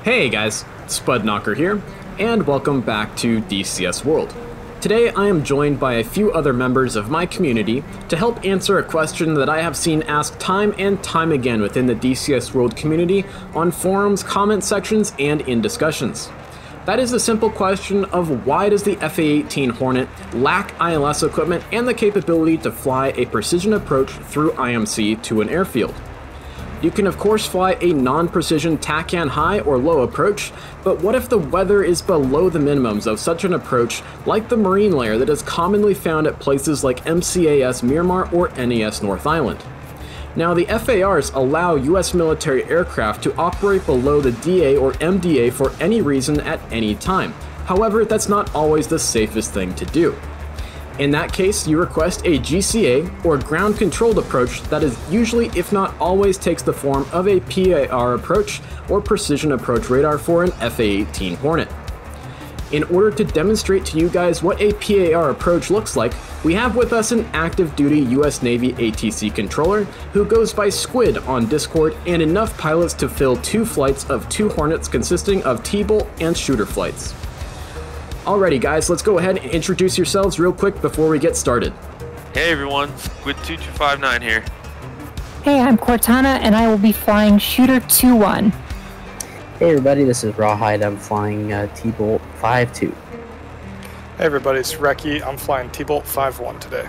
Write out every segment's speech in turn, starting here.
Hey guys, Spudknocker here, and welcome back to DCS World. Today I am joined by a few other members of my community to help answer a question that I have seen asked time and time again within the DCS World community on forums, comment sections, and in discussions. That is the simple question of why does the A-18 Hornet lack ILS equipment and the capability to fly a precision approach through IMC to an airfield? You can of course fly a non-precision TACAN-HI or low approach, but what if the weather is below the minimums of such an approach, like the marine layer that is commonly found at places like MCAS Miramar or NAS North Island? Now, the FARs allow US military aircraft to operate below the DA or MDA for any reason at any time. However, that's not always the safest thing to do. In that case, you request a GCA or ground-controlled approach that is usually, if not always, takes the form of a PAR approach or precision approach radar for an A-18 Hornet. In order to demonstrate to you guys what a PAR approach looks like, we have with us an active-duty US Navy ATC controller who goes by Squid on Discord, and enough pilots to fill 2 flights of 2 Hornets consisting of T-bolt and shooter flights. Alrighty guys, let's go ahead and introduce yourselves real quick before we get started. Hey everyone, Squid2259 here. Hey, I'm Cortana and I will be flying Shooter 2-1. Hey everybody, this is Rawhide. I'm flying T-bolt 5-2. Hey everybody, it's Reki. I'm flying T-bolt 5-1 today.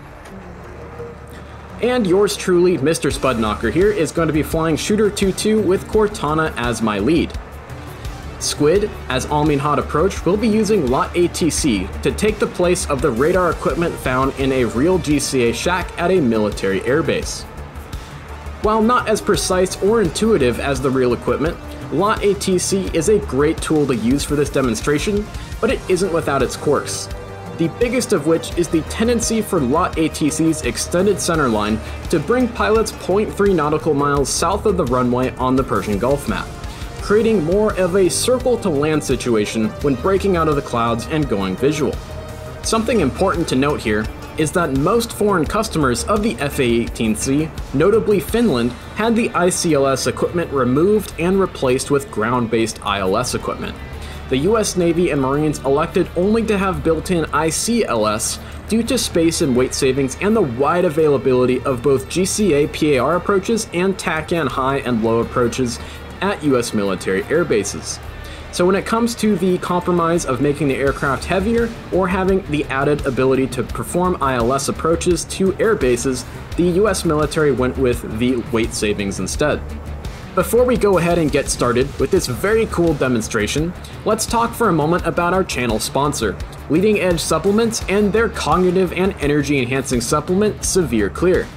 And yours truly, Mr. Spudknocker here, is going to be flying Shooter 2-2 with Cortana as my lead. Squid, as Al-Minhad approach, will be using Lot ATC to take the place of the radar equipment found in a real GCA shack at a military airbase. While not as precise or intuitive as the real equipment, Lot ATC is a great tool to use for this demonstration, but it isn't without its quirks. The biggest of which is the tendency for Lot ATC's extended centerline to bring pilots 0.3 nautical miles south of the runway on the Persian Gulf map, creating more of a circle-to-land situation when breaking out of the clouds and going visual. Something important to note here is that most foreign customers of the A-18C, notably Finland, had the ICLS equipment removed and replaced with ground-based ILS equipment. The US Navy and Marines elected only to have built-in ICLS due to space and weight savings and the wide availability of both GCA PAR approaches and TACAN-HI and low approaches at US military air bases. So when it comes to the compromise of making the aircraft heavier or having the added ability to perform ILS approaches to air bases, the US military went with the weight savings instead. Before we go ahead and get started with this very cool demonstration, let's talk for a moment about our channel sponsor, Leading Edge Supplements, and their cognitive and energy enhancing supplement, Severe Clear.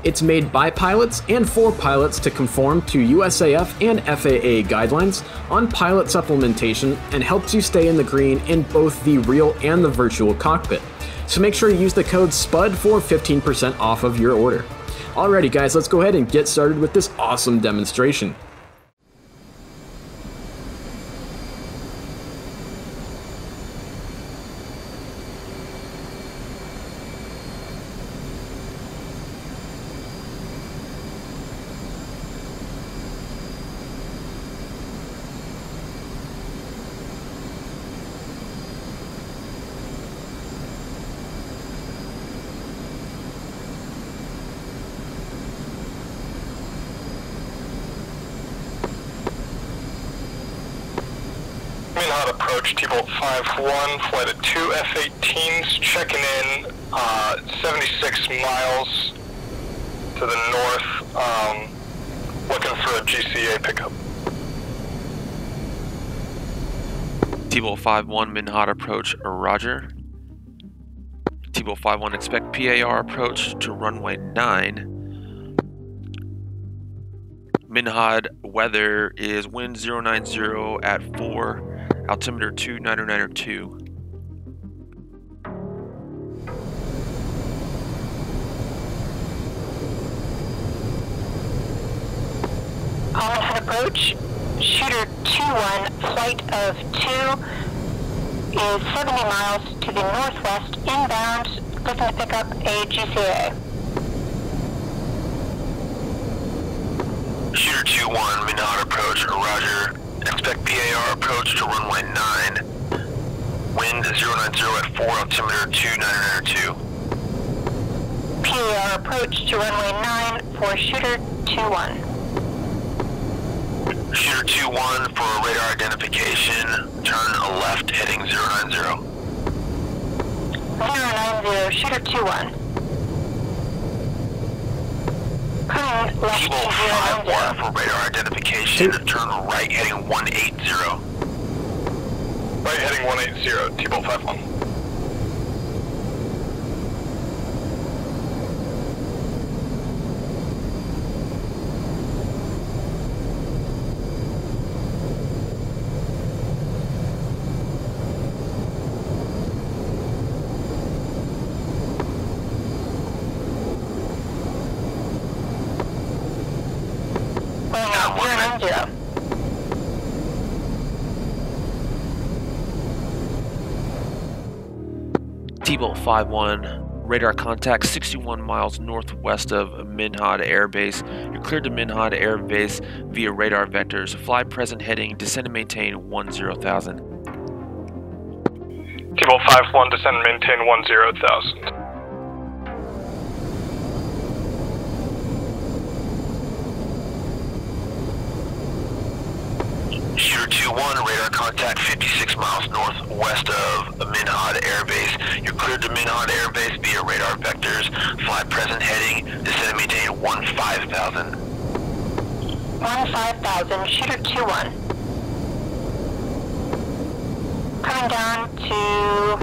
It's made by pilots and for pilots to conform to USAF and FAA guidelines on pilot supplementation and helps you stay in the green in both the real and the virtual cockpit. So make sure you use the code SPUD for 15% off of your order. Alrighty guys, let's go ahead and get started with this awesome demonstration. Approach T-bolt 5-1, flight of 2 F-18s, checking in 76 miles to the north, looking for a GCA pickup. T-bolt 5-1, Minhad approach, roger. T-bolt 5-1, expect PAR approach to runway 9. Minhad weather is wind 090 at 4. Altimeter 2992. Al-Minhad approach, Shooter 2-1, flight of 2 is 70 miles to the northwest, inbound, looking to pick up a GCA. Shooter 2-1, Minhad approach, roger. Expect PAR altimeter 2992. PAR approach to runway 9 for shooter 21. Shooter 21 for radar identification, turn left heading 090. 090, shooter 21. Coming left to T-Bolt 51 090. for radar identification, turn right heading 180. Right heading 180, T-Bolt 51. T-Bolt 51, radar contact 61 miles northwest of Minhad Air Base. You're cleared to Minhad Air Base via radar vectors. Fly present heading, descend and maintain 10,000. T-Bolt 51, descend and maintain 10,000. Shooter 21, radar contact 56 miles northwest of Minhad Air Base. You're cleared to Minhad Air Base via radar vectors. Fly present heading, descend and maintain 15,000. 15,000, shooter 21. Coming down to...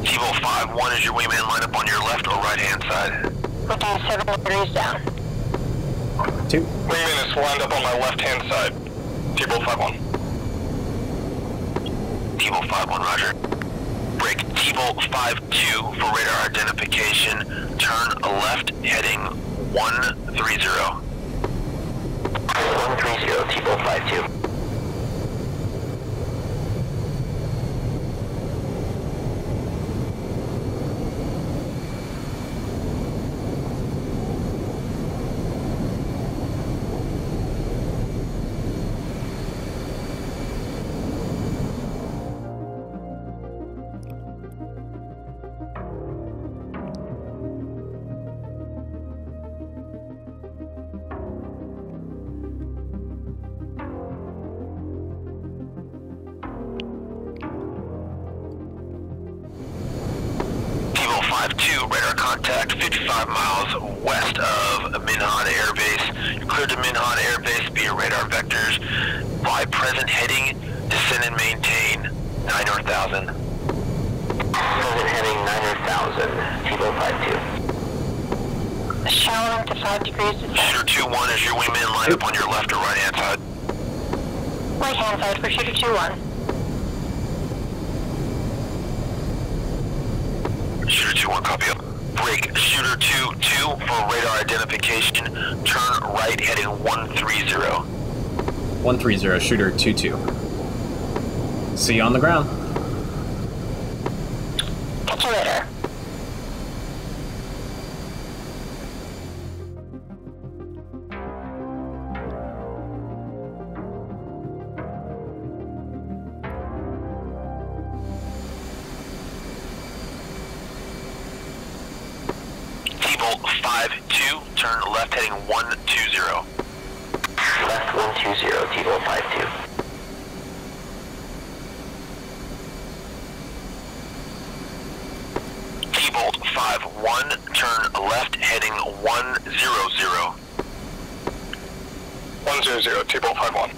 T-Bolt 51 is your wingman line up on your left or right hand side. We'll do 7 degrees down. 2. Wingman is lined up on my left hand side. T-Bolt 51. T-Bolt 51, roger. Break T-Bolt 52 for radar identification. Turn left heading 130. 130, T-Bolt 52. Radar contact 55 miles west of Minhad Air Base. You're cleared to Minhad Air Base via radar vectors. Fly present heading, descend and maintain 9,000. Present heading 9,000, T-Bolt 52. Shallow to 5 degrees. Shooter 21 is your wingman line up on your left or right hand side. Right hand side for shooter 21. Shooter 21, copy up. Break Shooter 22 for radar identification. Turn right heading 130. 130, shooter 22. See you on the ground. Catch you later. T-Bolt 52, turn left heading 120. Left 120, T-Bolt 52. T-Bolt 51, turn left heading 100. 100, T-Bolt 51.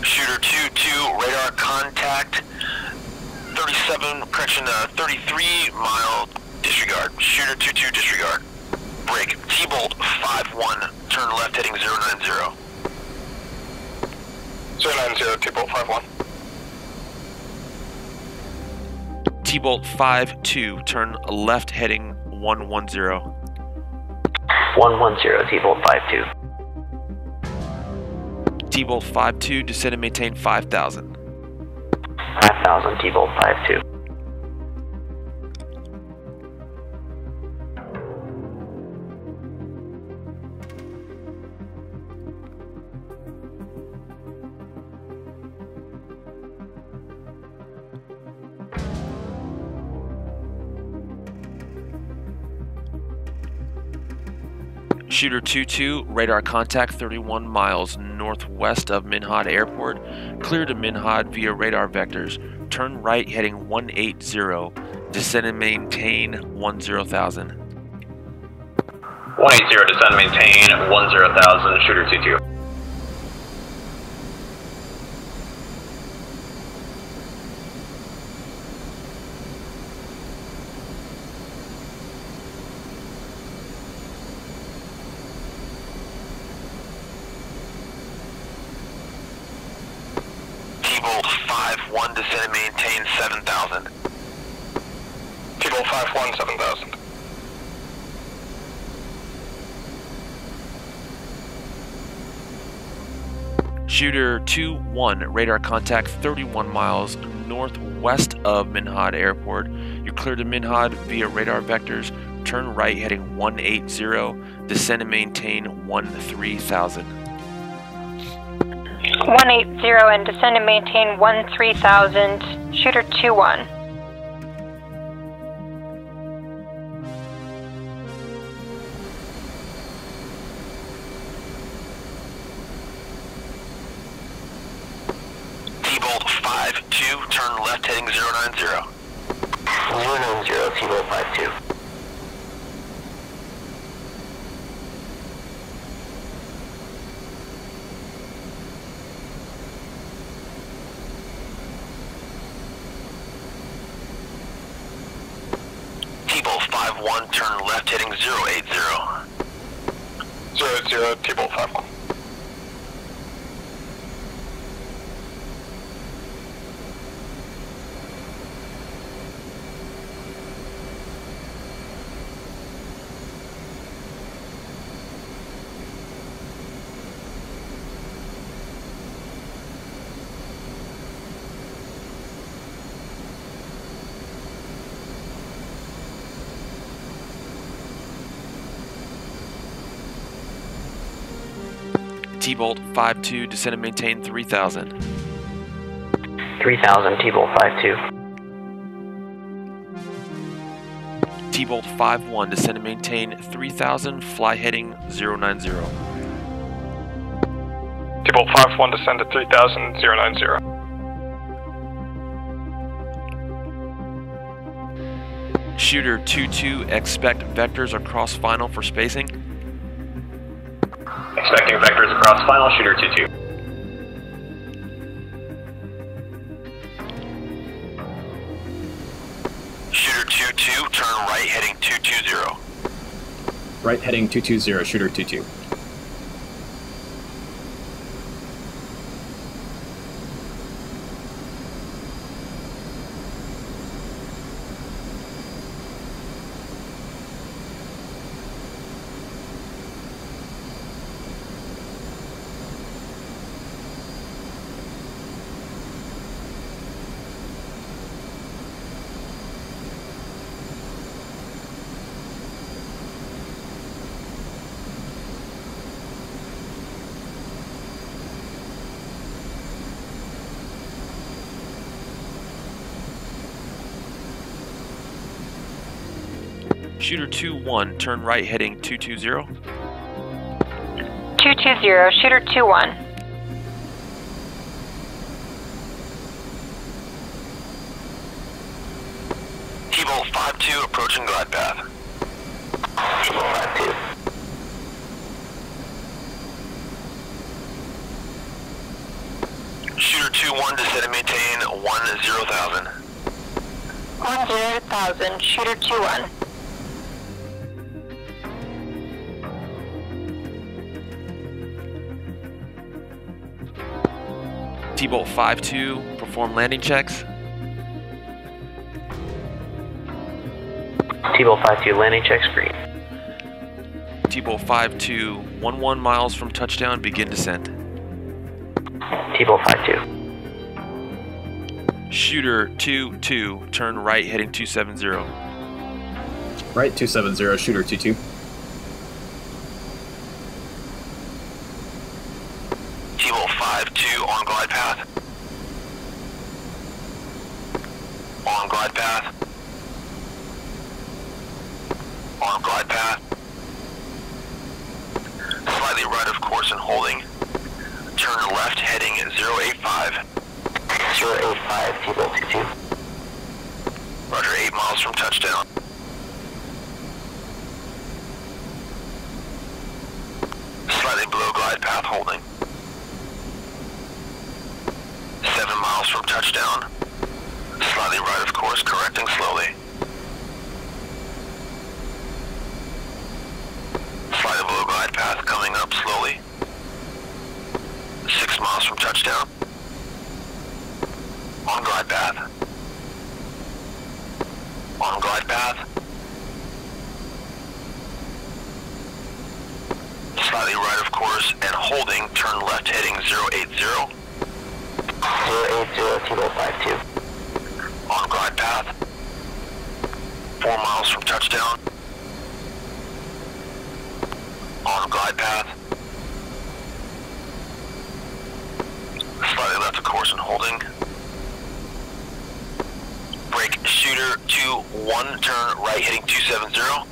Shooter 22, radar contact 33 mile disregard. Shooter 22 disregard. Break T-Bolt 51, turn left heading 090. 090, T-Bolt 51. T-Bolt 52, turn left heading 110. 110, T-Bolt 52. T-Bolt 52, descend and maintain 5,000. 5,000, T-Bolt 52. Shooter 2-2, radar contact 31 miles northwest of Minhad Airport. Clear to Minhad via radar vectors. Turn right heading 180. Descend and maintain 10,000. 180, descend and maintain 10,000, shooter 2-2. T-Bolt 5-1, descend and maintain 7,000. T-Bolt 5-1, 7,000. Shooter 2-1, radar contact 31 miles northwest of Minhad Airport. You're clear to Minhad via radar vectors. Turn right heading 180. Descend and maintain 13,000. 180 and descend and maintain 13,000. Shooter 2-1. T-Bolt 5-2, turn left heading 090. 090, T-Bolt 5-2. T-Bolt 5-1, turn left heading 080. 080, T-Bolt 5-1. T-Bolt 5-2, descend and maintain 3,000. 3,000, T-Bolt 5-2. T-Bolt 5-1, descend and maintain 3,000, fly heading 090. T-Bolt 5-1, descend to 3,000, 090. Shooter 2-2, expect vectors across final for spacing. Expecting vectors across final, shooter 2-2. Shooter 2-2, turn right heading 220. Right heading 220, shooter 2-2. Shooter 2-1, turn right heading 220. 220, shooter 2-1. T-Bolt 5-2, approaching glide path. T-Bolt 5-2. Shooter 2-1, descend and maintain 10,000. 10,000, shooter 2-1. T-Bolt 5-2, perform landing checks. T-Bolt 5-2, landing checks green. T-Bolt 5-2, 11 miles from touchdown, begin descent. T-Bolt 5-2. Shooter 2-2, turn right heading 270. Right 270, shooter 2-2. T-Bolt 5-2, on glide path. On glide path. On glide path. holding. Turn left heading 085. 085, T-Bolt 22. Roger, 8 miles from touchdown. Slightly below glide path holding. 7 miles from touchdown. Slightly right of course, correcting slowly. Slightly below glide path, coming up slowly. 6 miles from touchdown. On glide path. On glide path. Slightly right of course and holding, turn left heading 080. 080, T-Bolt 52. On glide path. 4 miles from touchdown. On glide path. Slightly left of course and holding. Brake shooter 21, turn right heading 270.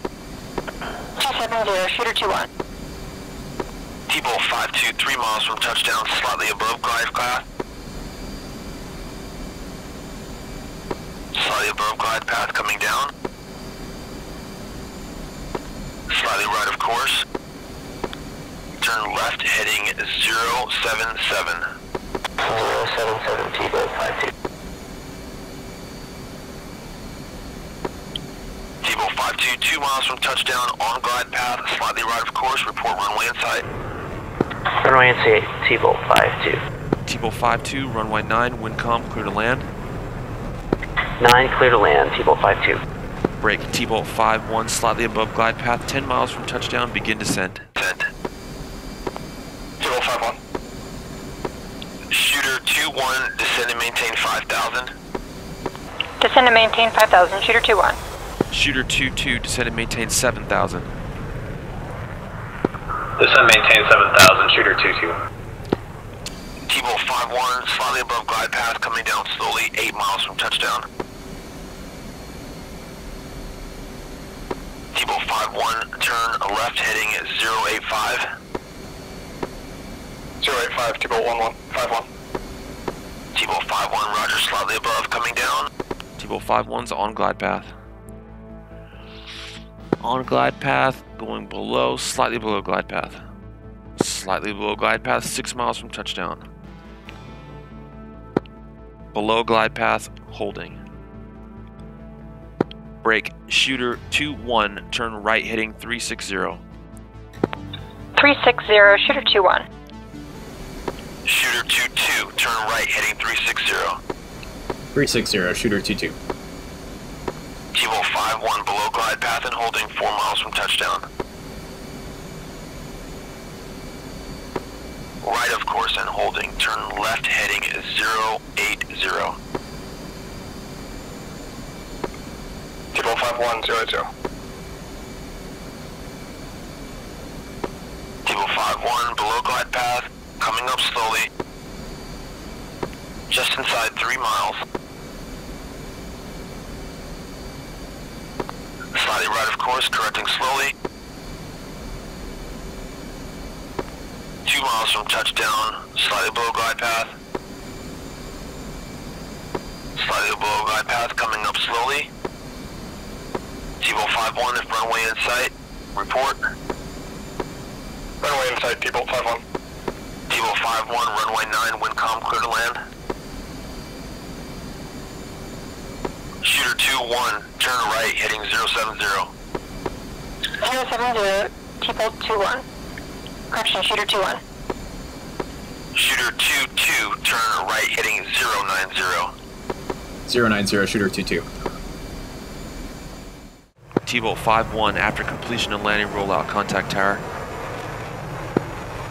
270, shooter 21. T-Bolt 52, 3 miles from touchdown, slightly above glide path. Slightly above glide path coming down. Slightly right of course. Turn left heading 077. 077, T-Bolt 52. T-Bolt 52, 2 miles from touchdown, on glide path, slightly right of course, report runway in sight. Runway in sight, T-Bolt 52. T-Bolt 52, runway 9, windcom, clear to land. 9, clear to land, T-Bolt 52. Brake T-Bolt 51, slightly above glide path, 10 miles from touchdown, begin descent. Descent. T-Bolt 51. Shooter 21, descend and maintain 5,000. Descend and maintain 5,000, shooter 21. Shooter 22, descend and maintain 7,000. Descend maintain 7,000, shooter 22. T-Bolt 51, slightly above glide path, coming down slowly, 8 miles from touchdown. T-Bolt 51, turn left heading 085. 085, T-Bolt 51. T-Bolt 51, roger, slightly above, coming down. T-Bolt 51's on glide path. On glide path, going below, slightly below glide path. Slightly below glide path, 6 miles from touchdown. Below glide path, holding. Brake, shooter 21, turn right heading 360. 360, shooter 21. Shooter 22, turn right heading 360. 360, shooter 22. T-Bolt 51, below glide path and holding, 4 miles from touchdown. Right of course and holding, turn left heading 080. T-Bolt 51, 080. T-Bolt 51, below glide path, coming up slowly, just inside 3 miles. Slightly right of course, correcting slowly. 2 miles from touchdown, slightly below glide path. Slightly below glide path, coming up slowly. T-Bolt 51, if runway in sight, report. Runway in sight, T-Bolt 51. T-Bolt 51, runway 9, windcom, clear to land. Shooter 21, turn right, heading 070. 070, T-Bolt 21. Correction, shooter 21. Shooter 22, turn right, heading 090. 090, shooter 22. T-Bolt 51, after completion of landing rollout, contact tower.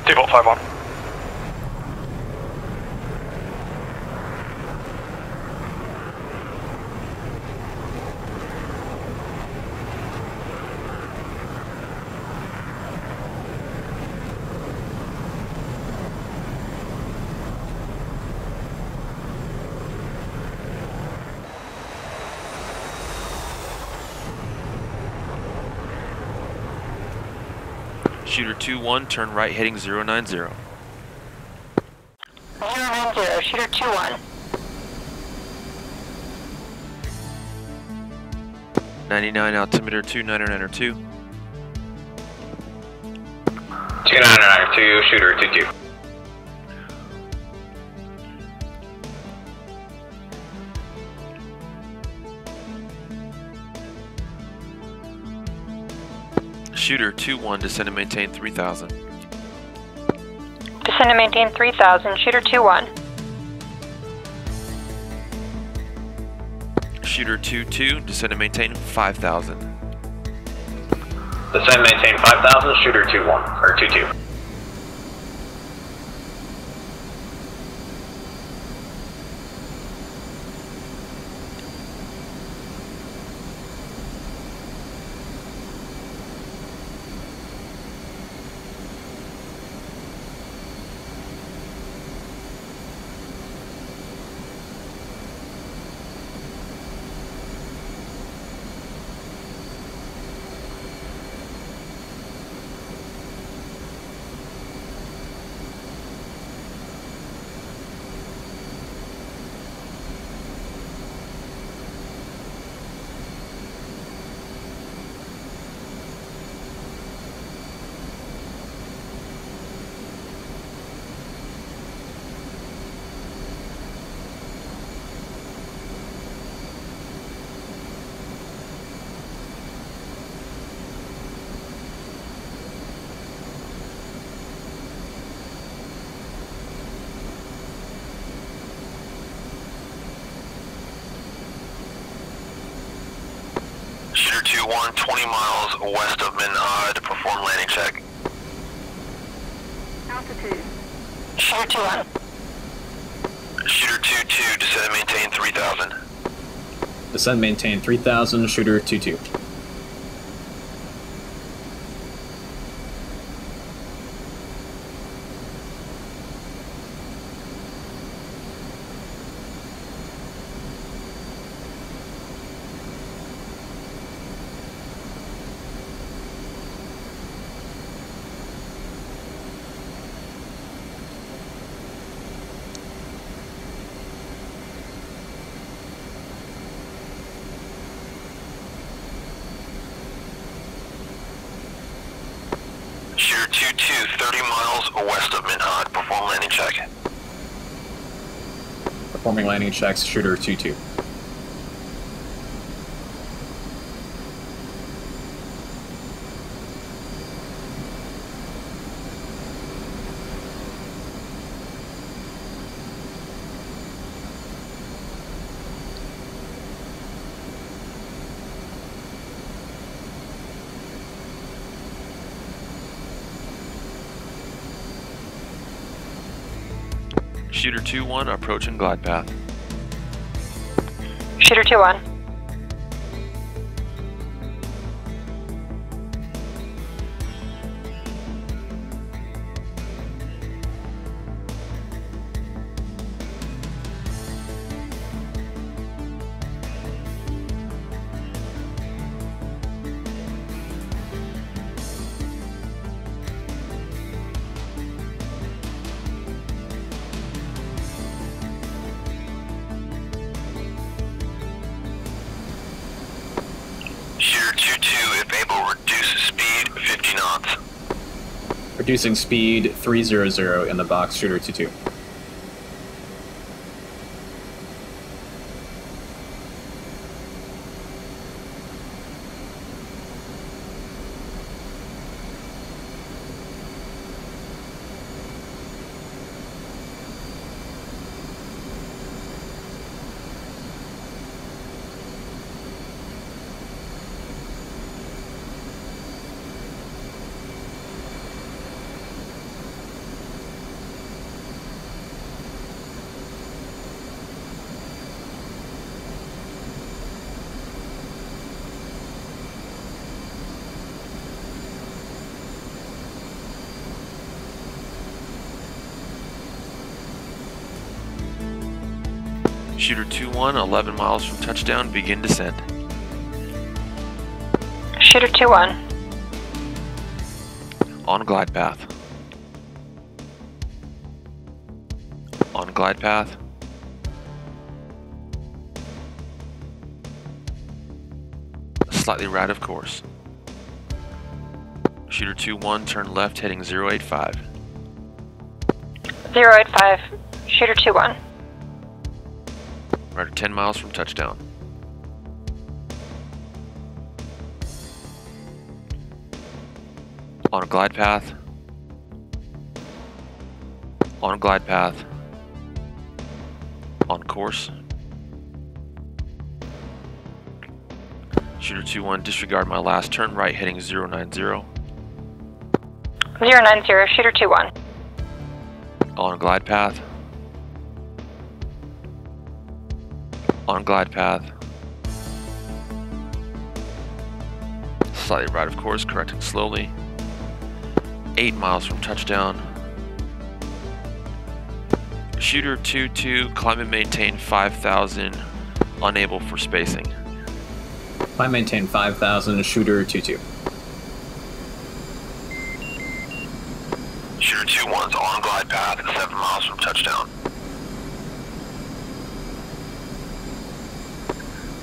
T-Bolt 51. Shooter 2-1, turn right heading 090. 090, shooter 2-1. 99 altimeter 2992. 2992, shooter 22. Shooter 2-1, descend and maintain 3000. Descend and maintain 3000, shooter 2-1. Shooter 2-2, descend and maintain 5000. Descend, maintain 5000, shooter 2-1, or 2-2. Shooter 2-1, 20 miles west of Minhad, perform landing check. Altitude. Shooter 2-1. Shooter 2-2, descend and maintain 3000. Descend, maintain 3000, shooter 2-2. Shooter 2-2, 30 miles west of Minhad, perform landing check. Performing landing checks, shooter 2-2. Shooter 2-1, approaching glide path. Shooter 2-1. Shooter 2-2, if able, reduce speed 50 knots. Reducing speed 300 in the box, shooter 2-2. Shooter 2-1, 11 miles from touchdown, begin descent. Shooter 2-1. On glide path. On glide path. Slightly right of course. Shooter 2-1, turn left heading 085. 085, Shooter 2-1. Right at 10 miles from touchdown. On glide path. On glide path. On course. Shooter 2-1, disregard my last turn right heading 090. 090, Shooter 2-1. On glide path. On glide path. Slightly right of course, correcting slowly. 8 miles from touchdown. Shooter 2-2, climb and maintain 5,000, unable for spacing. Climb maintain 5,000, Shooter 2-2. Shooter 2-1's on glide path at 7 miles from touchdown.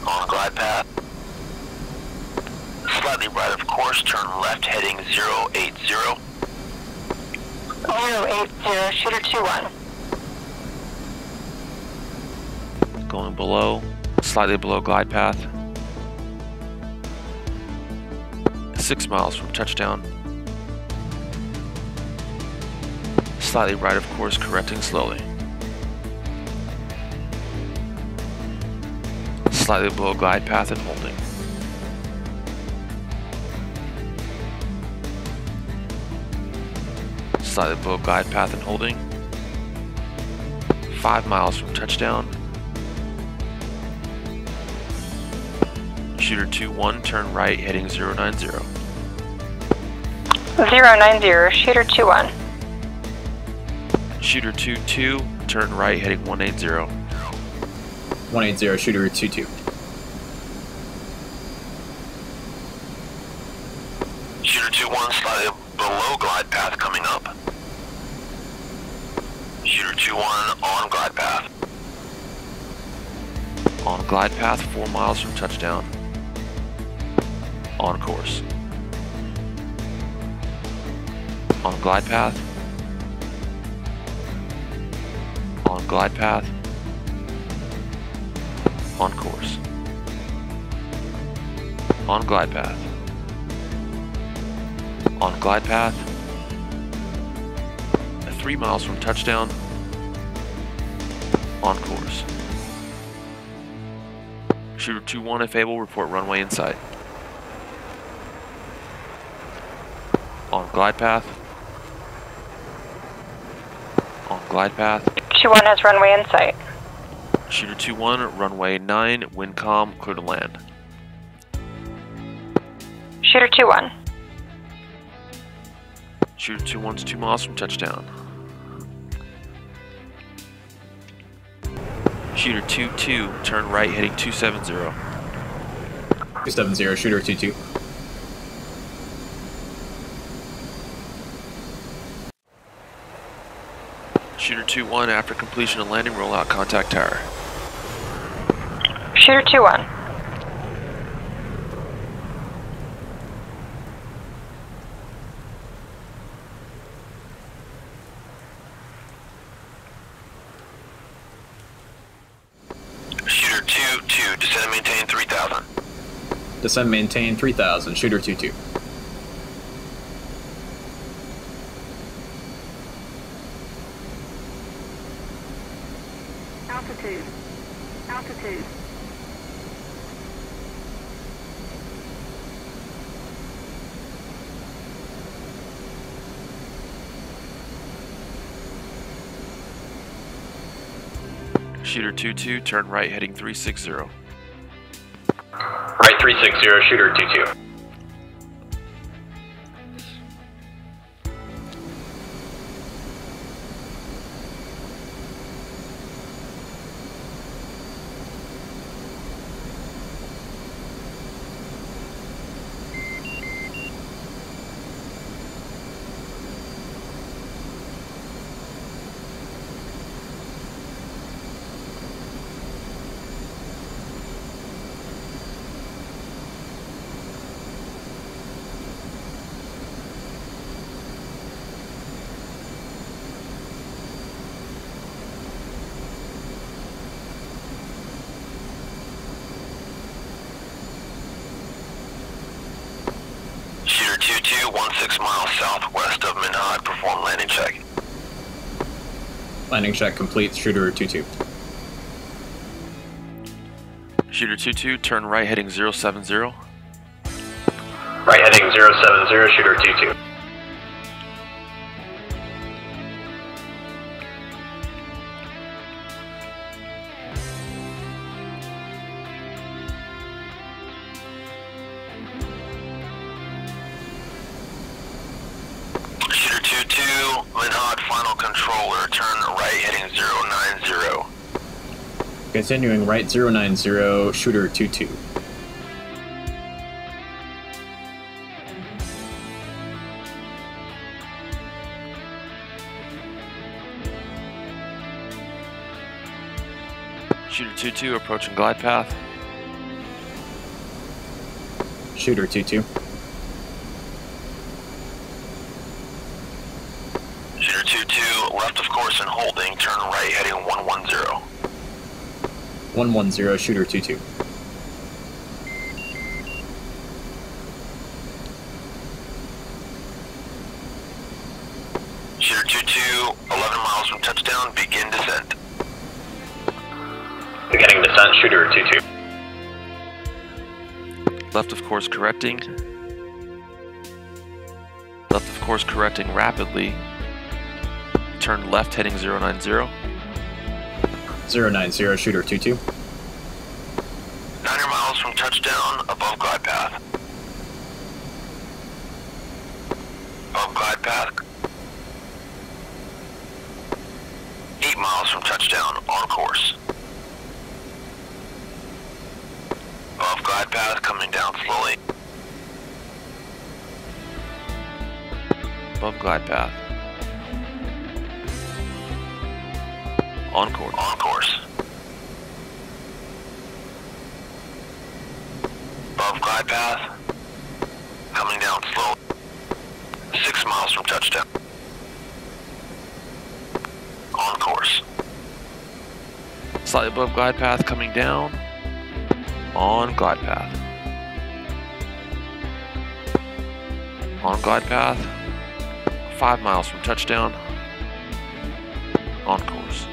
On glide path. Slightly right of course, turn left heading 080. 080, Shooter 2-1. Going below, slightly below glide path. 6 miles from touchdown. Slightly right of course, correcting slowly. Slightly below glide path and holding. Slightly below glide path and holding. 5 miles from touchdown. Shooter 2-1, turn right heading 090. 090, Shooter 2-1. Shooter 2-2, turn right heading 180. 180, Shooter 2-2. Shooter 2-1 slightly below glide path coming up. Shooter 2-1 on glide path. On glide path, 4 miles from touchdown. On course. On glide path. On glide path. On course. On glide path. On glide path. 3 miles from touchdown. On course. Shooter 2-1, if able, report runway in sight. On glide path. On glide path. 2-1 has runway in sight. Shooter 2-1, runway 9, wind calm, clear to land. Shooter 2-1. Shooter 2-1's 2 miles from touchdown. Shooter 2-2, turn right heading 270. 270, Shooter 2-2. Shooter 2-1, after completion of landing, roll out contact tower. Shooter 2-1. Shooter 2-2, descend and maintain 3,000. Descend maintain 3,000, Shooter 2-2. Altitude. Altitude. Shooter 2-2, turn right heading 360. Right 360, Shooter 2-2. 2, 16 miles southwest of Minhad, perform landing check. Landing check complete, Shooter 2-2. Shooter 2-2, turn right heading 070. Right heading 070, shooter 2-2. Shooter 2-2, Minhad final controller, turn right heading 090. Continuing right 090, Shooter 2-2. Shooter 2-2, approaching glide path. Shooter 2-2. Shooter 2-2, left of course and holding, turn right heading 110. 110, Shooter 2-2. Shooter 2-2, 11 miles from touchdown, begin descent. Beginning descent, shooter 2-2. Left of course correcting. Left of course correcting rapidly. Turn left heading 090. 090, Shooter 2-2. 900 miles from touchdown, above glide path. Above glide path. 8 miles from touchdown, on course. Above glide path, coming down slowly. Above glide path. On course. On course. Above glide path, coming down slowly. 6 miles from touchdown. On course. Slightly above glide path, coming down. On glide path. On glide path. 5 miles from touchdown. On course.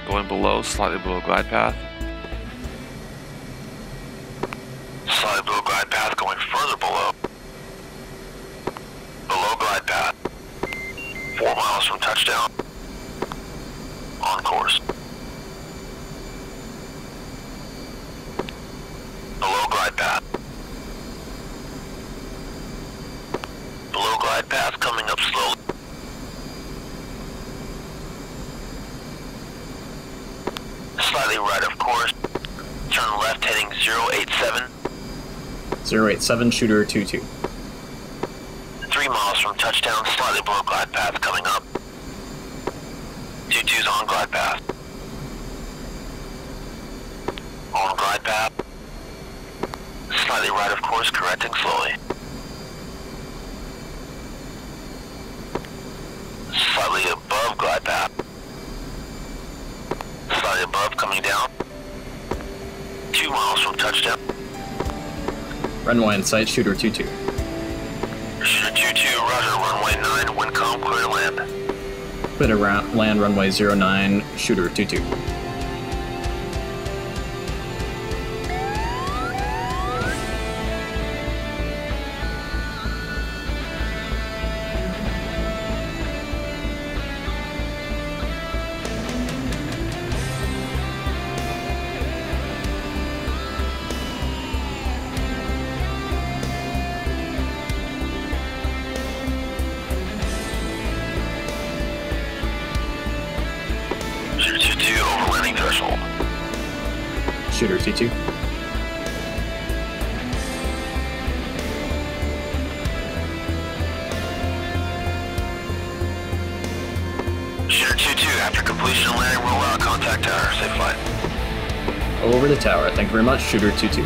Going below, slightly below glide path. Slightly below glide path, going further below. Below glide path. 4 miles from touchdown. On course. Below glide path. Below glide path, coming up slowly. Slightly right of course. Turn left heading 087. 087, Shooter 2-2. 3 miles from touchdown, slightly below glide path, coming up. 2-2's on glide path. On glide path. Slightly right of course, correcting slowly. Slightly above glide path. Slightly above, coming down. 2 miles from touchdown. Runway in sight, Shooter 2-2. Shooter 2-2, roger, runway 9, wind calm, clear to land. Clear to land, runway 09, Shooter 2-2. Shooter 2-2. Shooter 2-2, after completion of landing, roll out, contact tower, safe flight. Over the tower, thank you very much, Shooter 2-2.